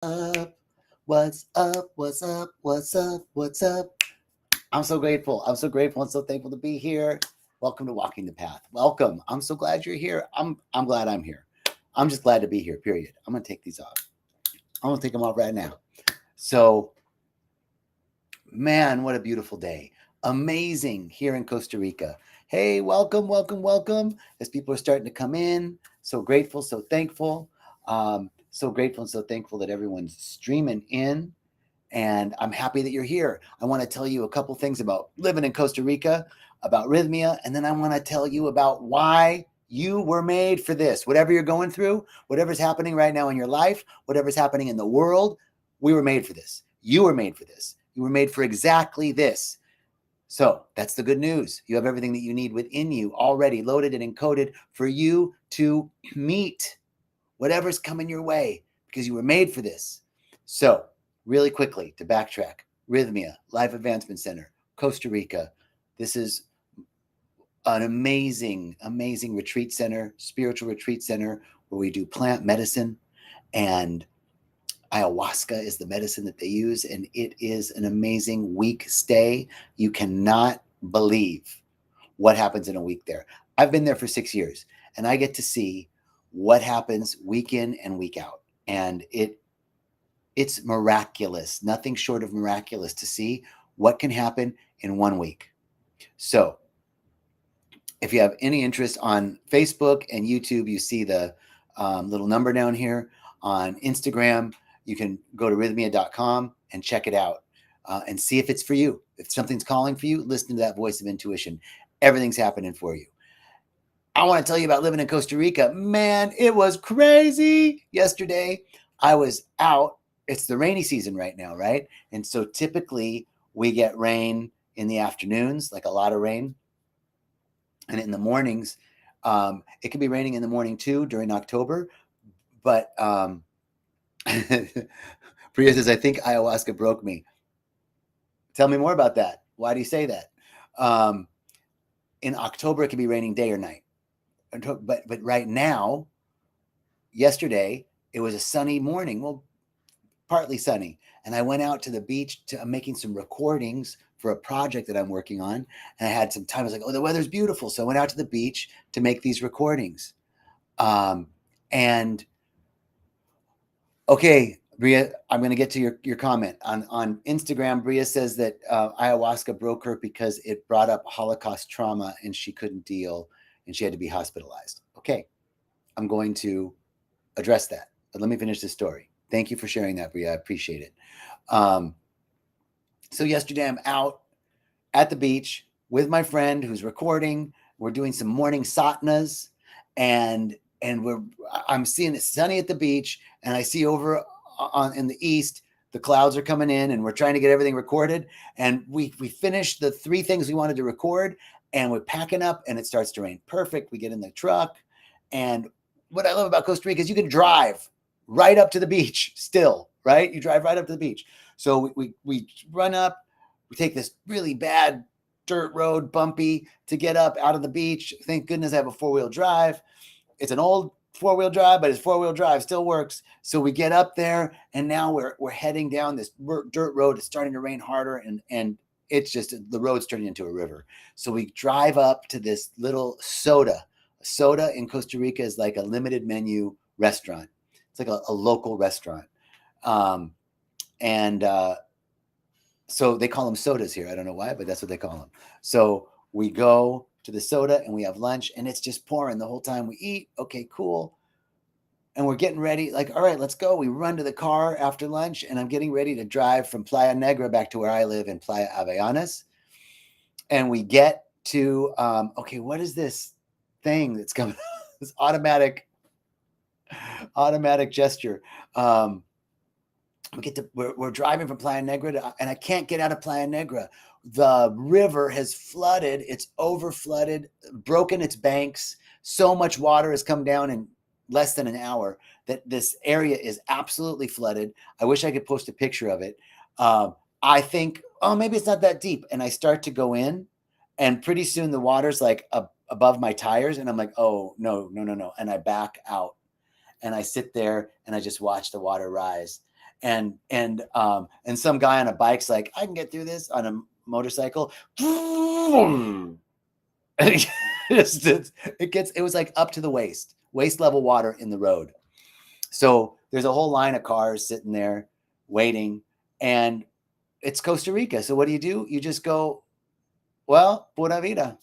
up? What's up? What's up? What's up? What's up? I'm so grateful. I'm so grateful and so thankful to be here. Welcome to Walking the Path. Welcome. I'm so glad you're here. I'm glad I'm here. I'm just glad to be here. Period. I'm gonna take these off. I'm gonna take them off right now. So, man, what a beautiful day. Amazing here in Costa Rica. Hey, welcome, welcome, welcome. As people are starting to come in, so grateful, so thankful. So grateful and so thankful that everyone's streaming in. And I'm happy that you're here. I want to tell you a couple things about living in Costa Rica, about rythmia, and then I want to tell you about why you were made for this. Whatever you're going through, whatever's happening right now in your life, whatever's happening in the world, we were made for this. You were made for this. You were made for exactly this. So that's the good news. You have everything that you need within you already loaded and encoded for you to meet whatever's coming your way because you were made for this. So, really quickly to backtrack, Rythmia, Life Advancement Center, Costa Rica. This is an amazing, amazing retreat center, spiritual retreat center where we do plant medicine, and ayahuasca is the medicine that they use, and it is an amazing week stay. You cannot believe what happens in a week there. I've been there for 6 years, and I get to see what happens week in and week out, and it's miraculous, nothing short of miraculous to see what can happen in 1 week. So if you have any interest on Facebook and YouTube, you see the little number down here. On Instagram, you can go to rythmia.com and check it out and see if it's for you. If something's calling for you, listen to that voice of intuition. Everything's happening for you. I want to tell you about living in Costa Rica. Man, it was crazy. Yesterday, I was out. It's the rainy season right now, right? And so typically we get rain in the afternoons, like a lot of rain. And in the mornings, it can be raining in the morning too during October. But Bria says, I think ayahuasca broke me. Tell me more about that. Why do you say that? In October, it can be raining day or night. But right now, yesterday, it was a sunny morning. Well, partly sunny. And I went out to the beach I'm making some recordings for a project that I'm working on. And I had some time. I was like, oh, the weather's beautiful. So I went out to the beach to make these recordings. And okay, Bria, I'm going to get to your comment. On Instagram, Bria says that ayahuasca broke her because it brought up Holocaust trauma and she couldn't deal and she had to be hospitalized. Okay, I'm going to address that. But let me finish this story. Thank you for sharing that, Bria. I appreciate it. So yesterday I'm out at the beach with my friend who's recording. We're doing some morning satnas, and I'm seeing it sunny at the beach, and I see over in the east the clouds are coming in, and we're trying to get everything recorded. And we finished the 3 things we wanted to record, and we're packing up, and it starts to rain. Perfect. We get in the truck, and what I love about Costa Rica is you can drive right up to the beach still, right? You drive right up to the beach. So we run up, we take this really bad dirt road, bumpy, to get up out of the beach. Thank goodness I have a 4-wheel drive. It's an old 4-wheel drive, but it's 4-wheel drive, still works. So we get up there, and now we're heading down this dirt road. It's starting to rain harder, and it's just, the road's turning into a river. So we drive up to this little soda. Soda in Costa Rica is like a limited menu restaurant. It's like a local restaurant. So they call them sodas here. I don't know why, but that's what they call them. So we go to the soda and we have lunch, and it's just pouring the whole time we eat. Okay, cool. And we're getting ready, like, all right, let's go. We run to the car after lunch, and I'm getting ready to drive from Playa Negra back to where I live in Playa Avellanas. And we get to, okay, what is this thing that's coming? This automatic gesture. We're driving from Playa Negra and I can't get out of Playa Negra. The river has flooded. It's over flooded, broken its banks. So much water has come down in less than an hour that this area is absolutely flooded. I wish I could post a picture of it. I think, oh, maybe it's not that deep. And I start to go in, and pretty soon the water's like above my tires. And I'm like, oh, no. And I back out, and I sit there and I just watch the water rise. and some guy on a bike's like, I can get through this on a motorcycle. And it was like up to the waist level water in the road. So there's a whole line of cars sitting there waiting, and it's Costa Rica. So what do? You just go, well, pura vida.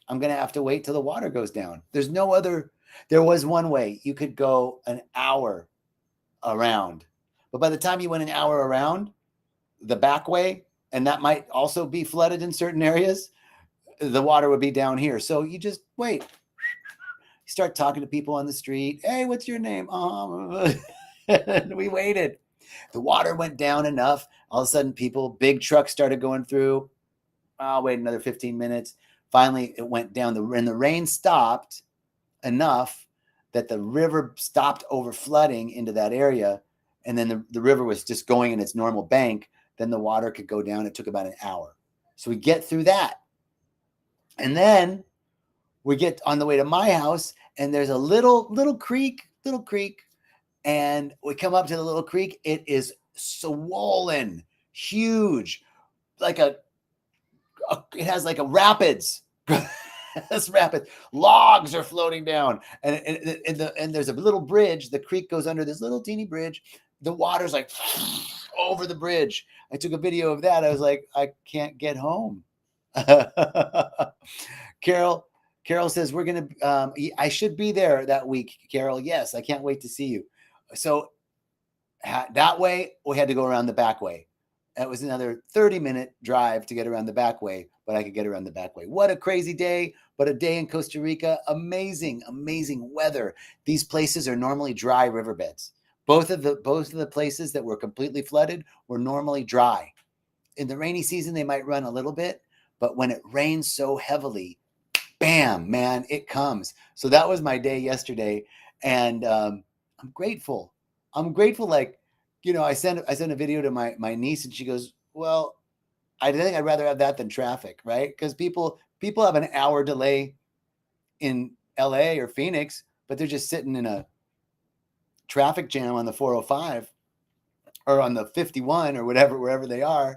I'm going to have to wait till the water goes down. There's no other. There was one way. You could go an hour around. But by the time you went an hour around the back way, and that might also be flooded in certain areas, the water would be down here. So you just wait. You start talking to people on the street. Hey, what's your name? And we waited. The water went down enough. All of a sudden, big trucks started going through. I'll wait another 15 minutes. Finally, it went down. And the rain stopped enough that the river stopped over flooding into that area. And then the river was just going in its normal bank. Then the water could go down. It took about an hour. So we get through that. And then we get on the way to my house, and there's a little creek, and we come up to the little creek. It is swollen, huge, it has like a rapids. That's rapid. Logs are floating down, and there's a little bridge. The creek goes under this little teeny bridge. The water's like over the bridge. I took a video of that. I was like, I can't get home. Carol says we're gonna. I should be there that week. Carol, yes, I can't wait to see you. So that way we had to go around the back way. It was another 30-minute drive to get around the back way, but I could get around the back way. What a crazy day, but a day in Costa Rica. Amazing, amazing weather. These places are normally dry riverbeds. Both of the places that were completely flooded were normally dry. In the rainy season, they might run a little bit, but when it rains so heavily, bam, man, it comes. So that was my day yesterday, and I'm grateful. Like, I sent a video to my niece, and she goes, well, I think I'd rather have that than traffic, right? Because people have an hour delay in LA or Phoenix, but they're just sitting in a traffic jam on the 405 or on the 51 or wherever they are.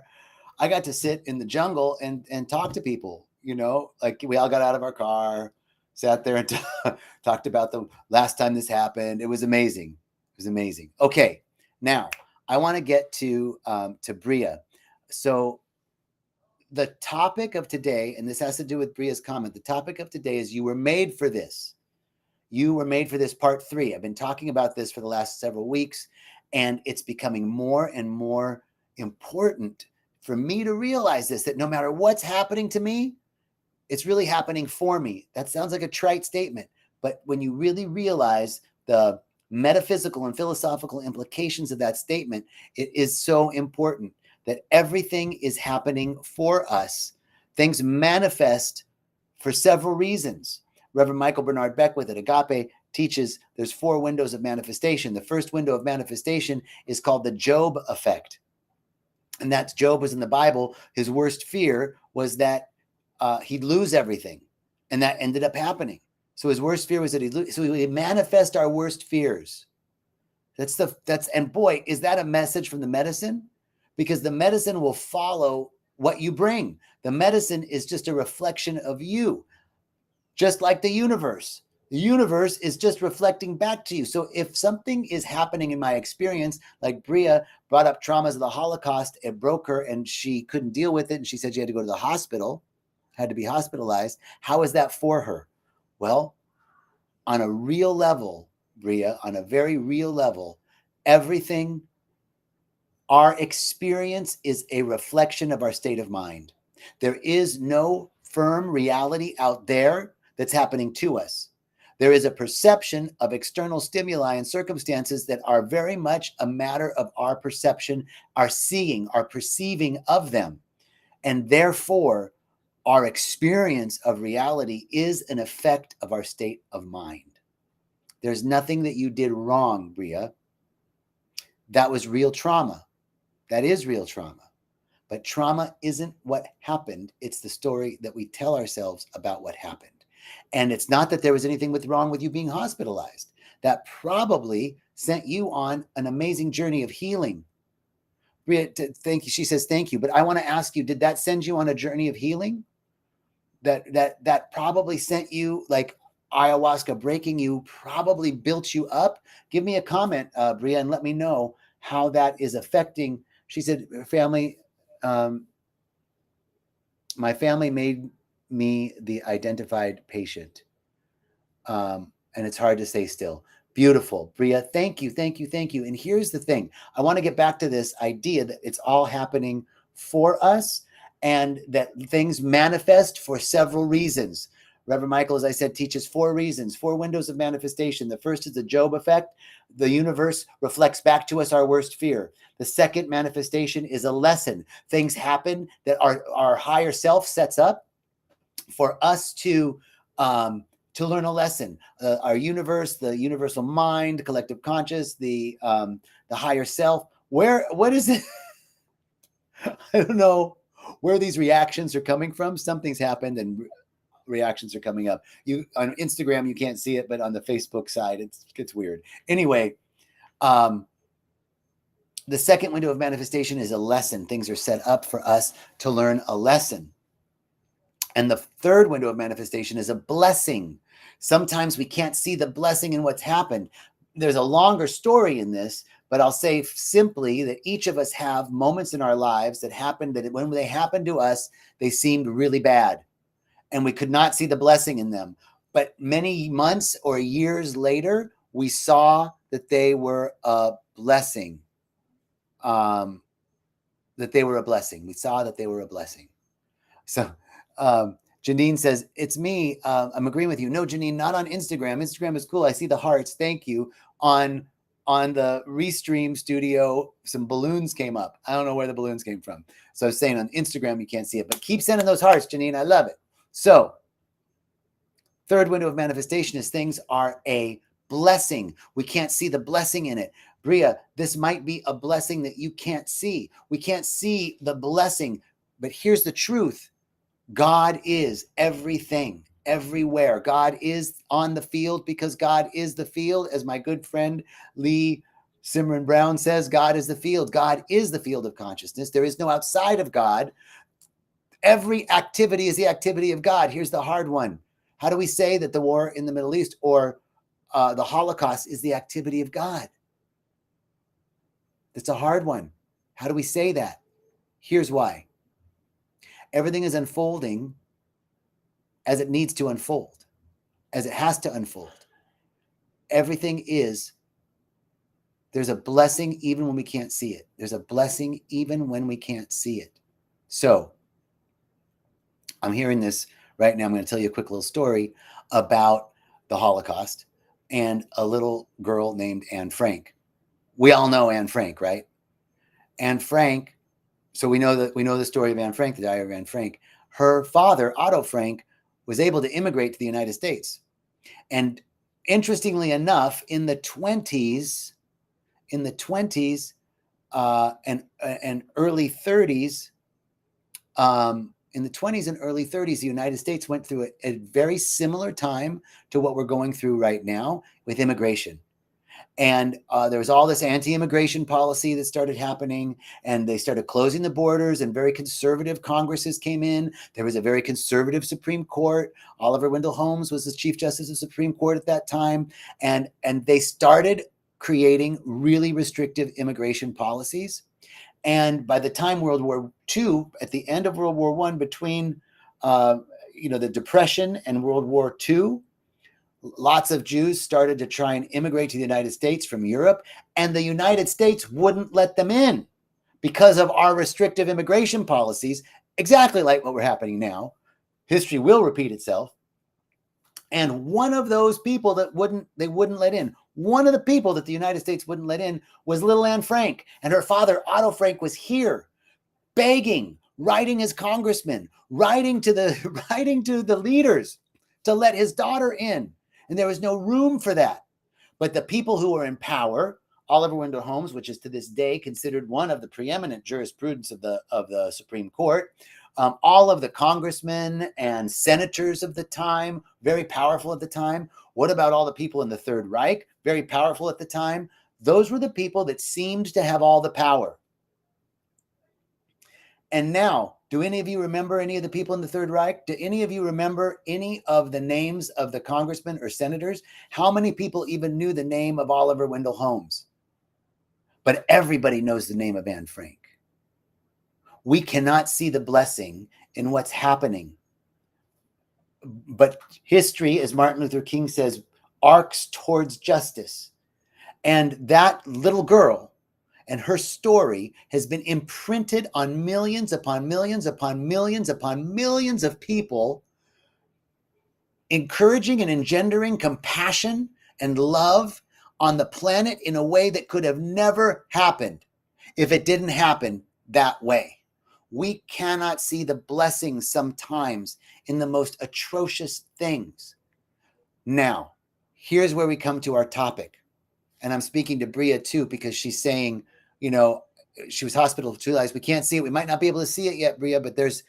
I got to sit in the jungle and talk to people, like we all got out of our car, sat there and talked about the last time this happened. It was amazing. Okay. Now I want to get to Bria. So the topic of today, and this has to do with Bria's comment, the topic of today is you were made for this. You were made for this, part 3. I've been talking about this for the last several weeks, and it's becoming more and more important for me to realize this, that no matter what's happening to me, it's really happening for me. That sounds like a trite statement, but when you really realize the metaphysical and philosophical implications of that statement, it is so important that everything is happening for us. Things manifest for several reasons. Reverend Michael Bernard Beckwith at Agape teaches there's 4 windows of manifestation. The first window of manifestation is called the Job effect. And that's Job was in the Bible. His worst fear was that he'd lose everything. And that ended up happening. So his worst fear was that he'd lose. So we manifest our worst fears. And boy, is that a message from the medicine? Because the medicine will follow what you bring. The medicine is just a reflection of you. Just like the universe. The universe is just reflecting back to you. So if something is happening in my experience, like Bria brought up traumas of the Holocaust, it broke her and she couldn't deal with it. And she said she had to go to the hospital, had to be hospitalized. How is that for her? Well, on a real level, Bria, on a very real level, our experience is a reflection of our state of mind. There is no firm reality out there that's happening to us. There is a perception of external stimuli and circumstances that are very much a matter of our perception, our seeing, our perceiving of them. And therefore, our experience of reality is an effect of our state of mind. There's nothing that you did wrong, Bria. That was real trauma. That is real trauma. But trauma isn't what happened. It's the story that we tell ourselves about what happened. And it's not that there was anything wrong with you being hospitalized. That probably sent you on an amazing journey of healing. Bria, thank you. She says, thank you. But I want to ask you, did that send you on a journey of healing? That probably sent you, like ayahuasca breaking you, probably built you up. Give me a comment, Bria, and let me know how that is affecting. She said, family, my family made me the identified patient. And it's hard to stay still. Beautiful. Bria, thank you, thank you, thank you. And here's the thing. I want to get back to this idea that it's all happening for us and that things manifest for several reasons. Reverend Michael, as I said, teaches 4 reasons, 4 windows of manifestation. The first is the Job effect. The universe reflects back to us our worst fear. The second manifestation is a lesson. Things happen that our higher self sets up for us to learn a lesson. Our universe, the universal mind, collective conscious, the higher self. What is it? I don't know where these reactions are coming from. Something's happened and reactions are coming up. You on Instagram, you can't see it, but on the Facebook side, it's weird. Anyway, the second window of manifestation is a lesson. Things are set up for us to learn a lesson. And the third window of manifestation is a blessing. Sometimes we can't see the blessing in what's happened. There's a longer story in this, but I'll say simply that each of us have moments in our lives that happened that when they happened to us, they seemed really bad and we could not see the blessing in them. But many months or years later, we saw that they were a blessing. We saw that they were a blessing. So Janine says, it's me. I'm agreeing with you. No, Janine, not on Instagram. Instagram is cool. I see the hearts. Thank you. On the Restream studio, some balloons came up. I don't know where the balloons came from. So I was saying on Instagram, you can't see it. But keep sending those hearts, Janine. I love it. So third window of manifestation is things are a blessing. We can't see the blessing in it. Bria, this might be a blessing that you can't see. We can't see the blessing. But here's the truth. God is everything, everywhere. God is on the field because God is the field. As my good friend Lee Simran Brown says, God is the field. God is the field of consciousness. There is no outside of God. Every activity is the activity of God. Here's the hard one. How do we say that the war in the Middle East or the Holocaust is the activity of God? That's a hard one. How do we say that? Here's why. Everything is unfolding as it needs to unfold, as it has to unfold. Everything is, there's a blessing even when we can't see it. There's a blessing even when we can't see it. So I'm hearing this right now. I'm going to tell you a quick little story about the Holocaust and a little girl named Anne Frank. We all know Anne Frank, right? Anne Frank. So we know the story of Anne Frank, the diary of Anne Frank. Her father, Otto Frank, was able to immigrate to the United States. And interestingly enough, in the 20s and early 30s, in the 20s and early 30s, the United States went through a very similar time to what we're going through right now with immigration. And there was all this anti-immigration policy that started happening, and they started closing the borders, and very conservative Congresses came in. There was a very conservative Supreme Court. Oliver Wendell Holmes was the Chief Justice of the Supreme Court at that time. And they started creating really restrictive immigration policies. And by the time World War II, at the end of World War I, between the Depression and World War II, lots of Jews started to try and immigrate to the United States from Europe, and the United States wouldn't let them in because of our restrictive immigration policies, exactly like what we're happening now. History will repeat itself. And one of those people that they wouldn't let in, one of the people that the United States wouldn't let in was little Anne Frank. And her father, Otto Frank, was here begging, writing his congressman, writing to the leaders to let his daughter in. And there was no room for that. But the people who were in power, Oliver Wendell Holmes, which is to this day considered one of the preeminent jurisprudence of the Supreme Court, all of the congressmen and senators of the time, very powerful at the time. What about all the people in the Third Reich? Very powerful at the time. Those were the people that seemed to have all the power. And now, do any of you remember any of the people in the Third Reich? Do any of you remember any of the names of the congressmen or senators? How many people even knew the name of Oliver Wendell Holmes? But everybody knows the name of Anne Frank. We cannot see the blessing in what's happening. But history, as Martin Luther King says, arcs towards justice. And that little girl and her story has been imprinted on millions upon millions upon millions upon millions of people, encouraging and engendering compassion and love on the planet in a way that could have never happened if it didn't happen that way. We cannot see the blessings sometimes in the most atrocious things. Now, here's where we come to our topic. And I'm speaking to Bria too, because she's saying, you know, she was hospitalized. We can't see it. We might not be able to see it yet, Bria, but there's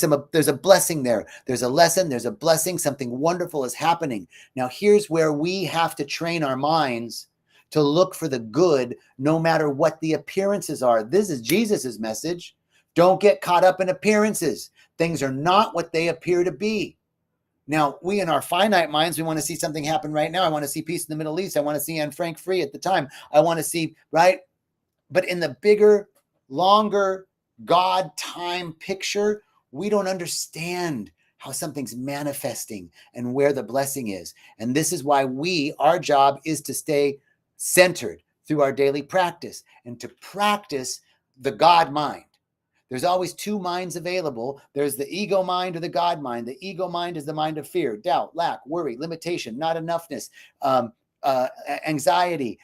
a blessing there. There's a lesson. There's a blessing. Something wonderful is happening. Now, here's where we have to train our minds to look for the good, no matter what the appearances are. This is Jesus's message. Don't get caught up in appearances. Things are not what they appear to be. Now, we in our finite minds, we want to see something happen right now. I want to see peace in the Middle East. I want to see Anne Frank free at the time. I want to see, right? But in the bigger, longer God time picture, we don't understand how something's manifesting and where the blessing is. And this is why our job is to stay centered through our daily practice and to practice the God mind. There's always two minds available. There's the ego mind or the God mind. The ego mind is the mind of fear, doubt, lack, worry, limitation, not enoughness, anxiety,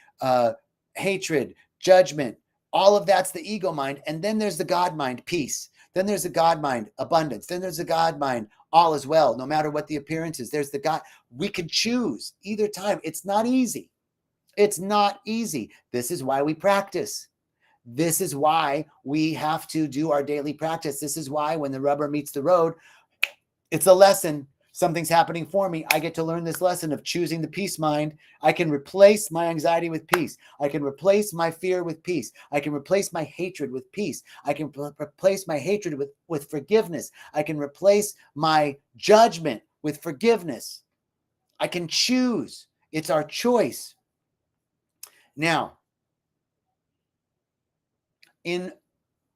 hatred, judgment. All of that's the ego mind. And then there's the God mind, peace. Then there's the God mind, abundance. Then there's the God mind, all is well, no matter what the appearance is. There's the God. We can choose either time. It's not easy. It's not easy. This is why we practice. This is why we have to do our daily practice. This is why when the rubber meets the road, it's a lesson. Something's happening for me. I get to learn this lesson of choosing the peace mind. I can replace my anxiety with peace. I can replace my fear with peace. I can replace my hatred with peace. I can replace my hatred with forgiveness. I can replace my judgment with forgiveness. I can choose. It's our choice. Now, in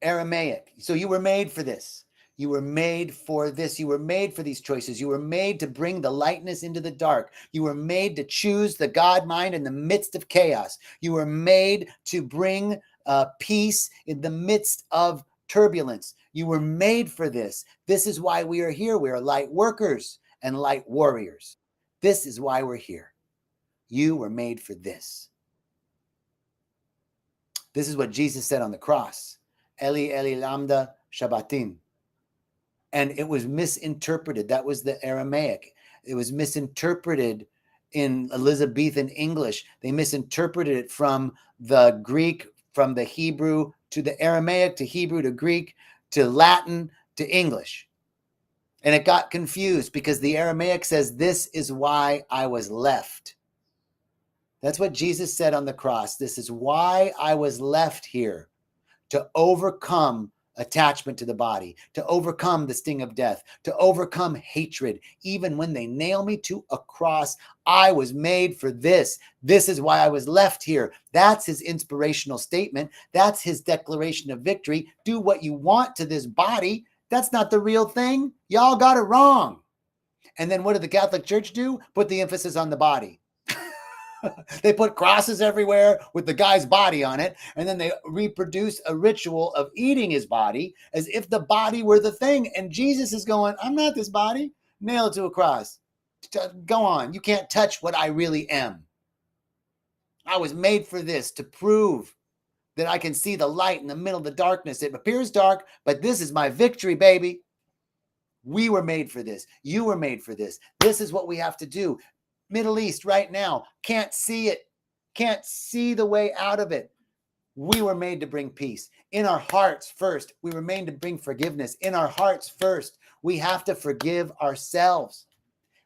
Aramaic, so you were made for this. You were made for this. You were made for these choices. You were made to bring the lightness into the dark. You were made to choose the God mind in the midst of chaos. You were made to bring peace in the midst of turbulence. You were made for this. This is why we are here. We are light workers and light warriors. This is why we're here. You were made for this. This is what Jesus said on the cross. Eli, Eli, lambda sabachthani. And it was misinterpreted. That was the Aramaic. It was misinterpreted in Elizabethan English. They misinterpreted it from the Greek, from the Hebrew to the Aramaic, to Hebrew to Greek, to Latin, to English. And it got confused because the Aramaic says, this is why I was left. That's what Jesus said on the cross. This is why I was left here, to overcome attachment to the body, to overcome the sting of death, to overcome hatred. Even when they nail me to a cross, I was made for this. This is why I was left here. That's his inspirational statement. That's his declaration of victory. Do what you want to this body. That's not the real thing. Y'all got it wrong. And then what did the Catholic Church do? Put the emphasis on the body. They put crosses everywhere with the guy's body on it, and then they reproduce a ritual of eating his body as if the body were the thing. And Jesus is going, I'm not this body. Nail it to a cross. Go on. You can't touch what I really am. I was made for this, to prove that I can see the light in the middle of the darkness. It appears dark, but this is my victory, baby. We were made for this. You were made for this. This is what we have to do. Middle East right now, can't see it, can't see the way out of it. We were made to bring peace. In our hearts first, we were made to bring forgiveness. In our hearts first, we have to forgive ourselves.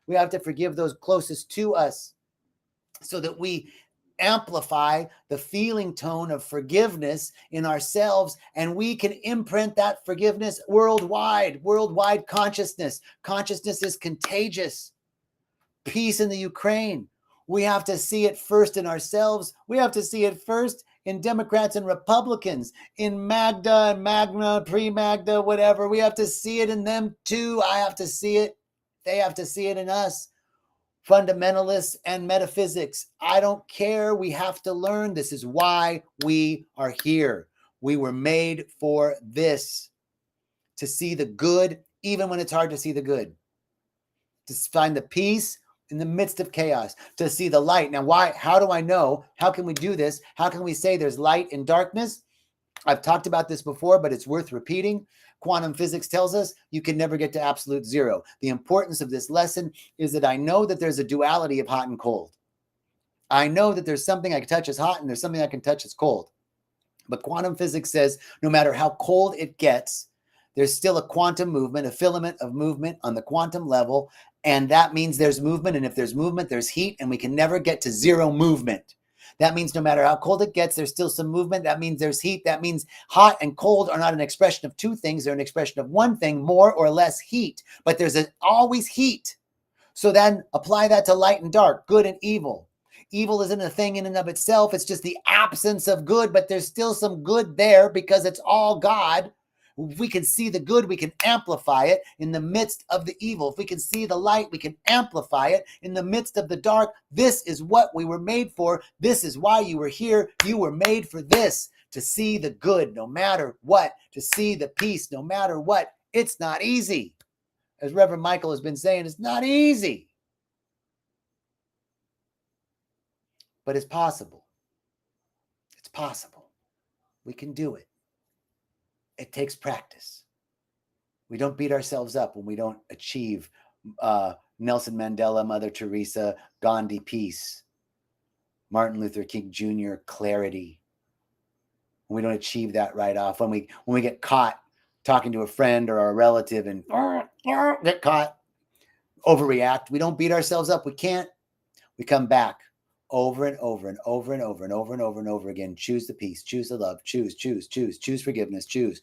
We have to forgive those closest to us so that we amplify the feeling tone of forgiveness in ourselves, and we can imprint that forgiveness worldwide consciousness. Consciousness is contagious. Peace in the Ukraine. We have to see it first in ourselves. We have to see it first in Democrats and Republicans, in Magda and Magna, pre-Magda, whatever. We have to see it in them too. I have to see it. They have to see it in us. Fundamentalists and metaphysics. I don't care. We have to learn. This is why we are here. We were made for this, to see the good, even when it's hard to see the good, to find the peace in the midst of chaos, to see the light. Now, why? How do I know? How can we do this? How can we say there's light in darkness? I've talked about this before, but it's worth repeating. Quantum physics tells us you can never get to absolute zero. The importance of this lesson is that I know that there's a duality of hot and cold. I know that there's something I can touch as hot and there's something I can touch as cold. But quantum physics says no matter how cold it gets, there's still a quantum movement, a filament of movement on the quantum level. And that means there's movement. And if there's movement, there's heat. And we can never get to zero movement. That means no matter how cold it gets, there's still some movement. That means there's heat. That means hot and cold are not an expression of two things. They're an expression of one thing, more or less heat. But there's always heat. So then apply that to light and dark, good and evil. Evil isn't a thing in and of itself. It's just the absence of good, but there's still some good there because it's all God. If we can see the good, we can amplify it in the midst of the evil. If we can see the light, we can amplify it in the midst of the dark. This is what we were made for. This is why you were here. You were made for this, to see the good no matter what, to see the peace no matter what. It's not easy. As Reverend Michael has been saying, it's not easy. But it's possible. It's possible. We can do it. It takes practice. We don't beat ourselves up when we don't achieve Nelson Mandela, Mother Teresa, Gandhi, peace, Martin Luther King Jr., clarity. When we don't achieve that right off, when we get caught talking to a friend or a relative and get caught, overreact, we don't beat ourselves up. We can't. We come back over and over and over and over and over and over and over again. Choose the peace, choose the love, choose forgiveness, choose.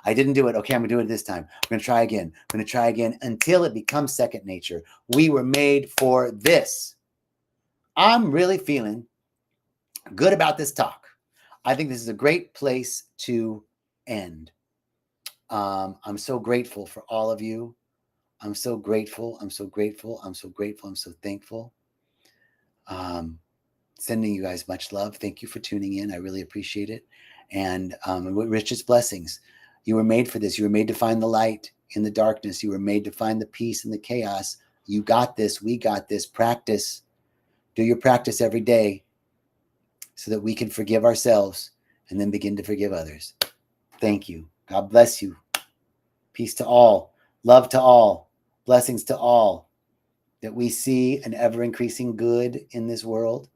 I didn't do it. Okay, I'm gonna do it this time. I'm gonna try again until it becomes second nature. We were made for this. I'm really feeling good about this talk. I think this is a great place to end. I'm so grateful for all of you. I'm so grateful. I'm so grateful. I'm so grateful. I'm so thankful. Sending you guys much love. Thank you for tuning in. I really appreciate it. And richest blessings. You were made for this. You were made to find the light in the darkness. You were made to find the peace in the chaos. You got this. We got this. Practice. Do your practice every day so that we can forgive ourselves and then begin to forgive others. Thank you. God bless you. Peace to all. Love to all. Blessings to all. That we see an ever-increasing good in this world,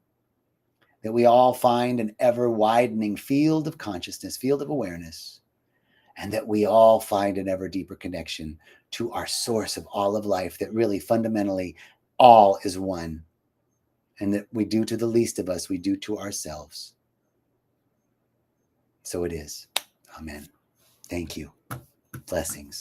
that we all find an ever-widening field of consciousness, field of awareness, and that we all find an ever-deeper connection to our source of all of life, that really fundamentally all is one, and that we do to the least of us, we do to ourselves. So it is. Amen. Thank you. Blessings.